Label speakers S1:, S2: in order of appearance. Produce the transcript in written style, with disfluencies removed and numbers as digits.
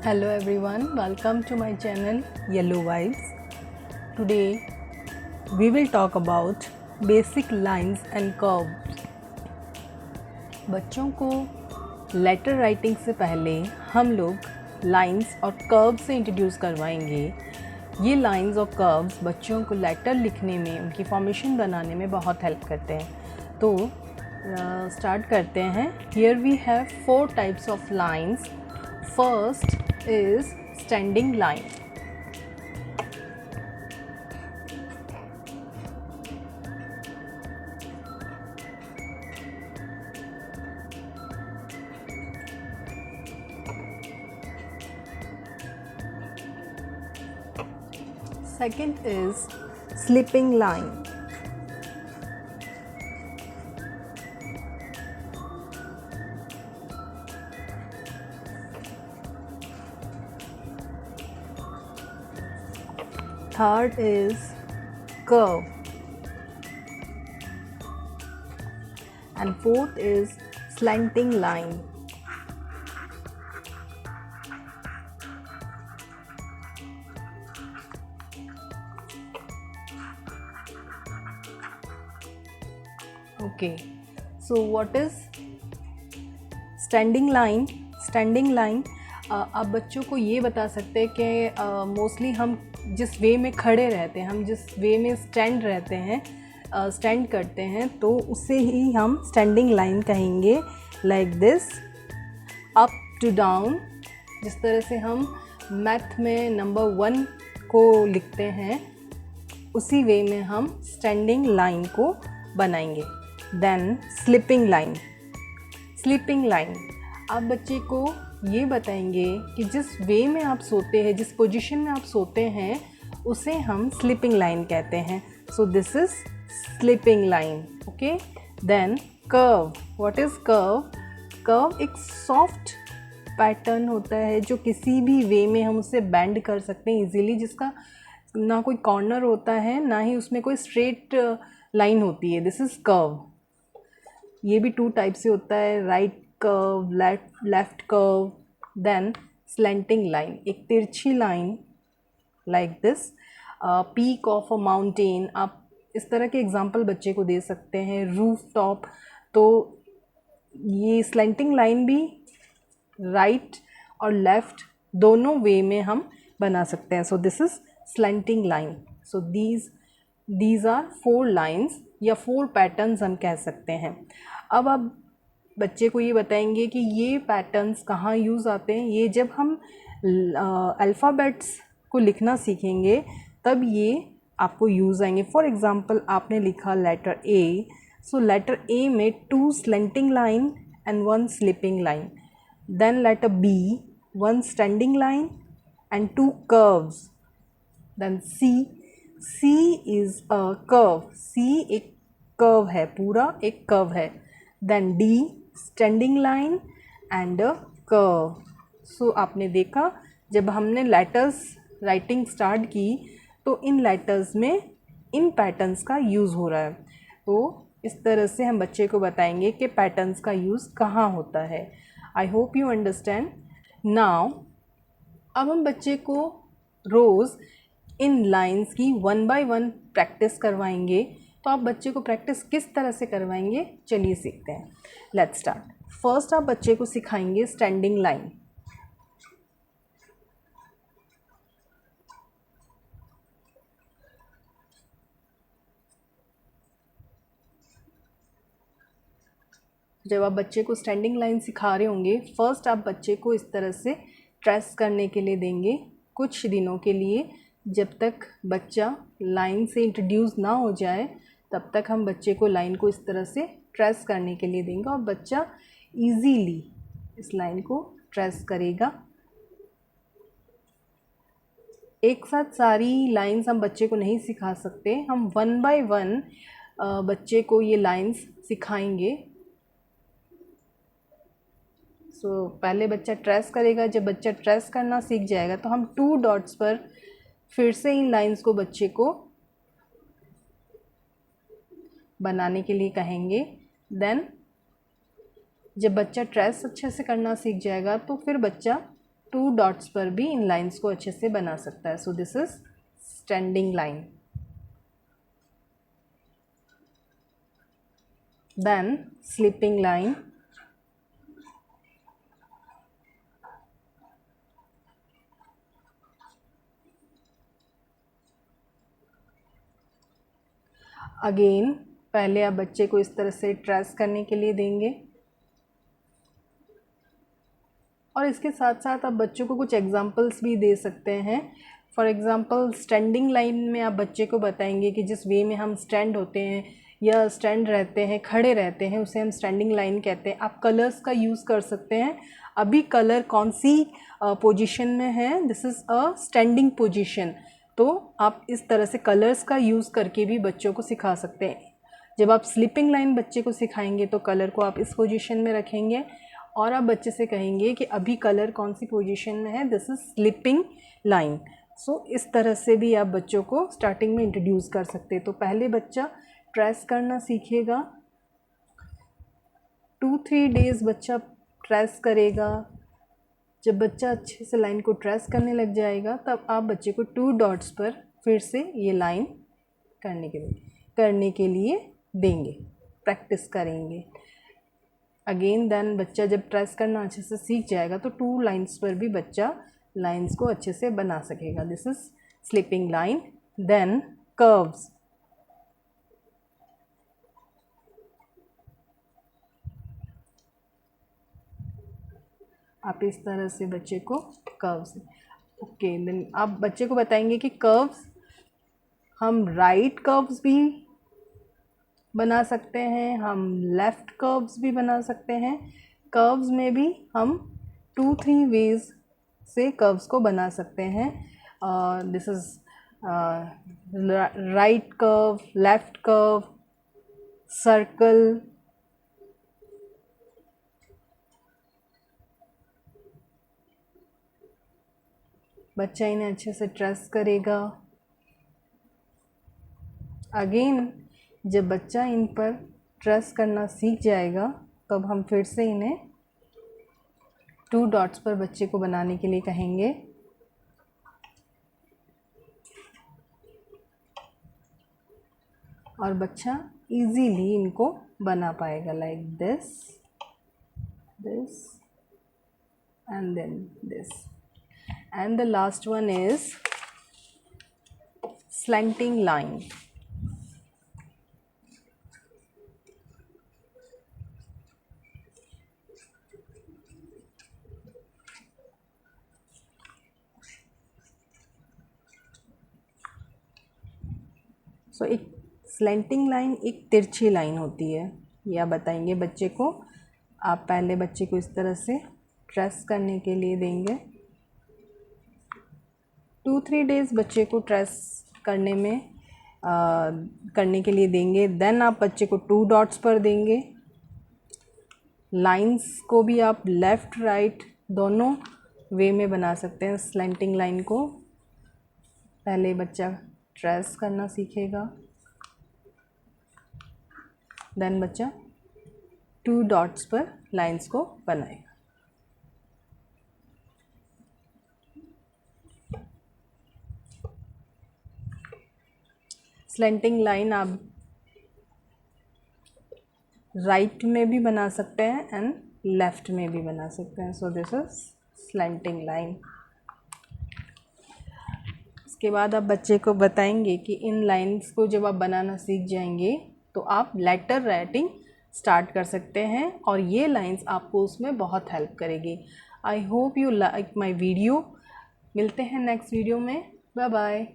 S1: Hello everyone, welcome to my channel Yellow Vibes. Today we will talk about basic lines and curves. बच्चों को letter writing से पहले हम लोग lines और कर्व्स से इंट्रोड्यूस करवाएंगे। ये लाइंस और कर्व्स बच्चों को लेटर लिखने में, उनकी फॉर्मेशन बनाने में बहुत हेल्प करते हैं। तो स्टार्ट करते हैं। Here we have 4 types of lines. First is standing line. Second is slipping line. Third is curve. And fourth is slanting line. Okay, so what is standing line? Standing line आप बच्चों को ये बता सकते हैं कि मोस्टली हम जिस वे में खड़े रहते हैं, हम जिस वे में स्टैंड रहते हैं, स्टैंड करते हैं, तो उसे ही हम स्टैंडिंग लाइन कहेंगे. Like this, up to down. जिस तरह से हम मैथ में नंबर 1 को लिखते हैं, उसी वे में हम स्टैंडिंग लाइन को बनाएंगे. Then slipping line. Sleeping line आप बच्चे को ये बताएंगे कि जिस वे में आप सोते हैं, जिस पोजीशन में आप सोते हैं, उसे हम स्लीपिंग लाइन कहते हैं. So this is sleeping line. Okay. Then curve. What is curve? Curve एक सॉफ्ट पैटर्न होता है जो किसी भी वे में हम उसे बेंड कर सकते हैं इजीली, जिसका ना कोई कॉर्नर होता है, ना ही उसमें कोई स्ट्रेट लाइन होती है. This is curve. ये भी 2 टाइप से होता है, right curve, left curve. Then slanting line, एक तिरछी line like this. Peak of a mountain. आप इस तरह के एग्जांपल बच्चे को दे सकते हैं. Roof top. तो ये स्लैंटिंग लाइन भी राइट और लेफ्ट दोनों वे में हम बना सकते हैं. So this is slanting line. So these are 4 lines या 4 पैटर्न्स हम कह सकते हैं. अब आप बच्चे को ये बताएंगे कि ये पैटर्न्स कहाँ यूज़ आते हैं. ये जब हम अल्फ़ाबेट्स को लिखना सीखेंगे तब ये आपको यूज़ आएंगे. फॉर एग्ज़ाम्पल, आपने लिखा letter A. So letter A में 2 slanting line and 1 slipping line. Then letter B, 1 standing line and 2 curves. Then C is a curve. C एक कर्व है, पूरा एक कर्व है. Then D, standing line and a curve. So आपने देखा, जब हमने लेटर्स राइटिंग स्टार्ट की तो इन लेटर्स में इन पैटर्न्स का यूज़ हो रहा है. तो इस तरह से हम बच्चे को बताएंगे कि पैटर्न्स का यूज़ कहाँ होता है. आई होप यू अंडरस्टैंड. नाउ अब हम बच्चे को रोज़ इन लाइंस की 1 बाय 1 प्रैक्टिस करवाएंगे. तो आप बच्चे को प्रैक्टिस किस तरह से करवाएंगे, चलिए सीखते हैं. Let's start. फर्स्ट आप बच्चे को सिखाएंगे स्टैंडिंग लाइन. जब आप बच्चे को स्टैंडिंग लाइन सिखा रहे होंगे, फर्स्ट आप बच्चे को इस तरह से ट्रेस करने के लिए देंगे कुछ दिनों के लिए. जब तक बच्चा लाइन से इंट्रोड्यूस ना हो जाए, तब तक हम बच्चे को लाइन को इस तरह से ट्रेस करने के लिए देंगे और बच्चा इजीली इस लाइन को ट्रेस करेगा. एक साथ सारी लाइंस हम बच्चे को नहीं सिखा सकते. हम 1 बाय 1 बच्चे को ये लाइंस सिखाएंगे. सो पहले बच्चा ट्रेस करेगा. जब बच्चा ट्रेस करना सीख जाएगा तो हम 2 डॉट्स पर फिर से इन लाइंस को बच्चे को बनाने के लिए कहेंगे. देन जब बच्चा ट्रेस अच्छे से करना सीख जाएगा तो फिर बच्चा 2 डॉट्स पर भी इन लाइंस को अच्छे से बना सकता है। So this is standing line. Then sleeping line, again पहले आप बच्चे को इस तरह से ट्रेस करने के लिए देंगे और इसके साथ साथ आप बच्चों को कुछ एग्जांपल्स भी दे सकते हैं। फॉर एग्ज़ाम्पल स्टैंडिंग लाइन में आप बच्चे को बताएंगे कि जिस वे में हम स्टैंड होते हैं या स्टैंड रहते हैं, खड़े रहते हैं, उसे हम स्टैंडिंग लाइन कहते हैं। आप कलर्स का यूज़ कर सकते हैं। अभी कलर कौन सी पोजीशन में है, this is a standing position. तो आप इस तरह से कलर्स का यूज़ करके भी बच्चों को सिखा सकते हैं। जब आप स्लीपिंग लाइन बच्चे को सिखाएंगे तो कलर को आप इस पोजीशन में रखेंगे और आप बच्चे से कहेंगे कि अभी कलर कौन सी पोजीशन में है, दिस इज़ स्लीपिंग लाइन। सो इस तरह से भी आप बच्चों को स्टार्टिंग में इंट्रोड्यूस कर सकते हैं। तो पहले बच्चा ट्रेस करना सीखेगा, 2-3 डेज़ बच्चा ट्रेस करेगा। जब बच्चा अच्छे से लाइन को ट्रेस करने लग जाएगा तब आप बच्चे को 2 डॉट्स पर फिर से ये लाइन करने के लिए देंगे, प्रैक्टिस करेंगे। अगेन देन बच्चा जब ट्रेस करना अच्छे से सीख जाएगा तो 2 लाइंस पर भी बच्चा लाइंस को अच्छे से बना सकेगा। This is sleeping line. Then curves, आप इस तरह से बच्चे को कर्व्स, ओके, देन आप बच्चे को बताएंगे कि कर्व्स हम राइट कर्व्स भी बना सकते हैं, हम लेफ़्ट कर्व्स भी बना सकते हैं। कर्व्स में भी हम 2-3 वेज से कर्व्स को बना सकते हैं। This is right curve, left curve, circle. बच्चा इन्हें अच्छे से ट्रेस करेगा। अगेन जब बच्चा इन पर ट्रेस करना सीख जाएगा तब हम फिर से इन्हें 2 डॉट्स पर बच्चे को बनाने के लिए कहेंगे। और बच्चा इजीली इनको बना पाएगा, like this, this and then this. And the last one is slanting line. So एक स्लैंटिंग लाइन एक तिरछी लाइन होती है, या बताएंगे बच्चे को। आप पहले बच्चे को इस तरह से ट्रेस करने के लिए देंगे, 2-3 डेज़ बच्चे को ट्रेस करने के लिए देंगे। देन आप बच्चे को 2 डॉट्स पर देंगे। लाइंस को भी आप लेफ़्ट राइट दोनों वे में बना सकते हैं। स्लैंटिंग लाइन को पहले बच्चा ट्रेस करना सीखेगा, देन बच्चा 2 डॉट्स पर लाइंस को बनाएगा। स्लैंटिंग लाइन आप राइट में भी बना सकते हैं एंड लेफ़्ट में भी बना सकते हैं। So this is slanting line. इसके बाद आप बच्चे को बताएंगे कि इन लाइंस को जब आप बनाना सीख जाएंगे तो आप लेटर राइटिंग स्टार्ट कर सकते हैं और ये लाइंस आपको उसमें बहुत हेल्प करेगी। I hope you like my video. मिलते हैं नेक्स्ट वीडियो में। Bye bye.